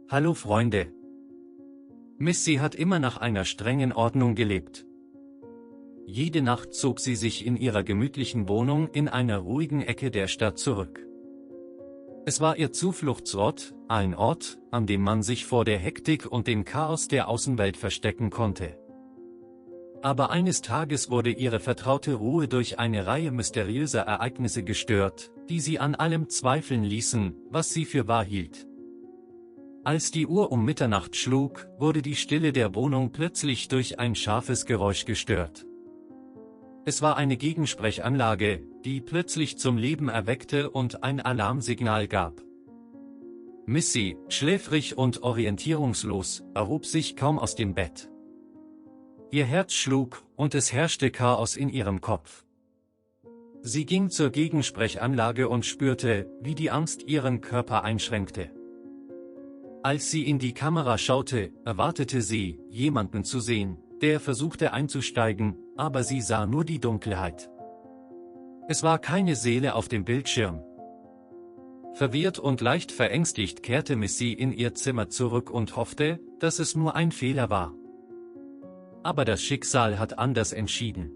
Hallo Freunde. Missy hat immer nach einer strengen Ordnung gelebt. Jede Nacht zog sie sich in ihrer gemütlichen Wohnung in einer ruhigen Ecke der Stadt zurück. Es war ihr Zufluchtsort, ein Ort, an dem man sich vor der Hektik und dem Chaos der Außenwelt verstecken konnte. Aber eines Tages wurde ihre vertraute Ruhe durch eine Reihe mysteriöser Ereignisse gestört, die sie an allem zweifeln ließen, was sie für wahr hielt. Als die Uhr um Mitternacht schlug, wurde die Stille der Wohnung plötzlich durch ein scharfes Geräusch gestört. Es war eine Gegensprechanlage, die plötzlich zum Leben erweckte und ein Alarmsignal gab. Missy, schläfrig und orientierungslos, erhob sich kaum aus dem Bett. Ihr Herz schlug, und es herrschte Chaos in ihrem Kopf. Sie ging zur Gegensprechanlage und spürte, wie die Angst ihren Körper einschränkte. Als sie in die Kamera schaute, erwartete sie, jemanden zu sehen, der versuchte einzusteigen, aber sie sah nur die Dunkelheit. Es war keine Seele auf dem Bildschirm. Verwirrt und leicht verängstigt kehrte Missy in ihr Zimmer zurück und hoffte, dass es nur ein Fehler war. Aber das Schicksal hat anders entschieden.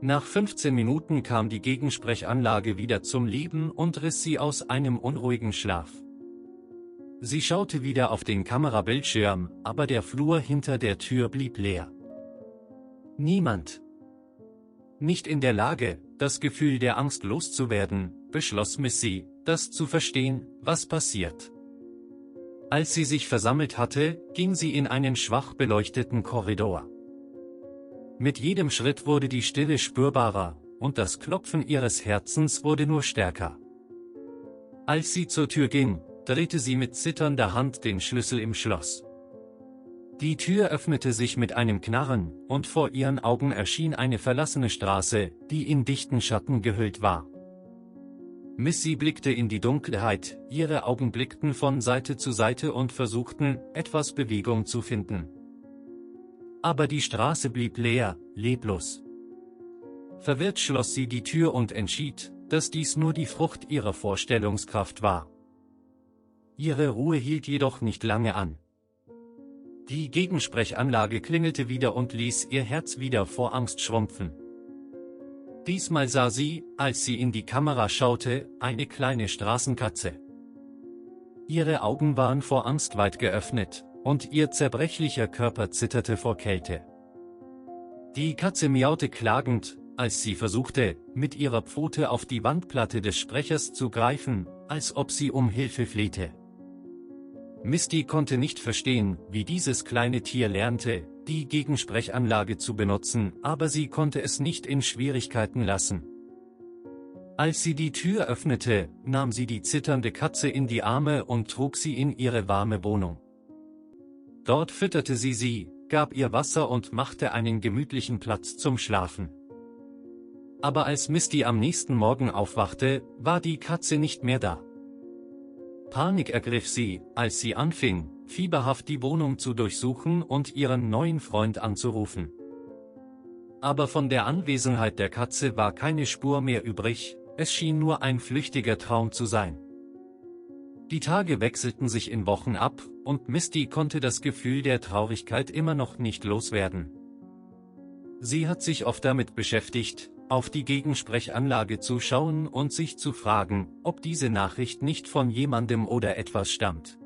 Nach 15 Minuten kam die Gegensprechanlage wieder zum Leben und riss sie aus einem unruhigen Schlaf. Sie schaute wieder auf den Kamerabildschirm, aber der Flur hinter der Tür blieb leer. Niemand. Nicht in der Lage, das Gefühl der Angst loszuwerden, beschloss Missy, das zu verstehen, was passiert. Als sie sich versammelt hatte, ging sie in einen schwach beleuchteten Korridor. Mit jedem Schritt wurde die Stille spürbarer, und das Klopfen ihres Herzens wurde nur stärker. Als sie zur Tür ging, drehte sie mit zitternder Hand den Schlüssel im Schloss. Die Tür öffnete sich mit einem Knarren, und vor ihren Augen erschien eine verlassene Straße, die in dichten Schatten gehüllt war. Missy blickte in die Dunkelheit, ihre Augen blickten von Seite zu Seite und versuchten, etwas Bewegung zu finden. Aber die Straße blieb leer, leblos. Verwirrt schloss sie die Tür und entschied, dass dies nur die Frucht ihrer Vorstellungskraft war. Ihre Ruhe hielt jedoch nicht lange an. Die Gegensprechanlage klingelte wieder und ließ ihr Herz wieder vor Angst schrumpfen. Diesmal sah sie, als sie in die Kamera schaute, eine kleine Straßenkatze. Ihre Augen waren vor Angst weit geöffnet, und ihr zerbrechlicher Körper zitterte vor Kälte. Die Katze miaute klagend, als sie versuchte, mit ihrer Pfote auf die Wandplatte des Sprechers zu greifen, als ob sie um Hilfe flehte. Misty konnte nicht verstehen, wie dieses kleine Tier lernte, die Gegensprechanlage zu benutzen, aber sie konnte es nicht in Schwierigkeiten lassen. Als sie die Tür öffnete, nahm sie die zitternde Katze in die Arme und trug sie in ihre warme Wohnung. Dort fütterte sie, gab ihr Wasser und machte einen gemütlichen Platz zum Schlafen. Aber als Misty am nächsten Morgen aufwachte, war die Katze nicht mehr da. Panik ergriff sie, als sie anfing, fieberhaft die Wohnung zu durchsuchen und ihren neuen Freund anzurufen. Aber von der Anwesenheit der Katze war keine Spur mehr übrig, es schien nur ein flüchtiger Traum zu sein. Die Tage wechselten sich in Wochen ab, und Misty konnte das Gefühl der Traurigkeit immer noch nicht loswerden. Sie hat sich oft damit beschäftigt, auf die Gegensprechanlage zu schauen und sich zu fragen, ob diese Nachricht nicht von jemandem oder etwas stammt.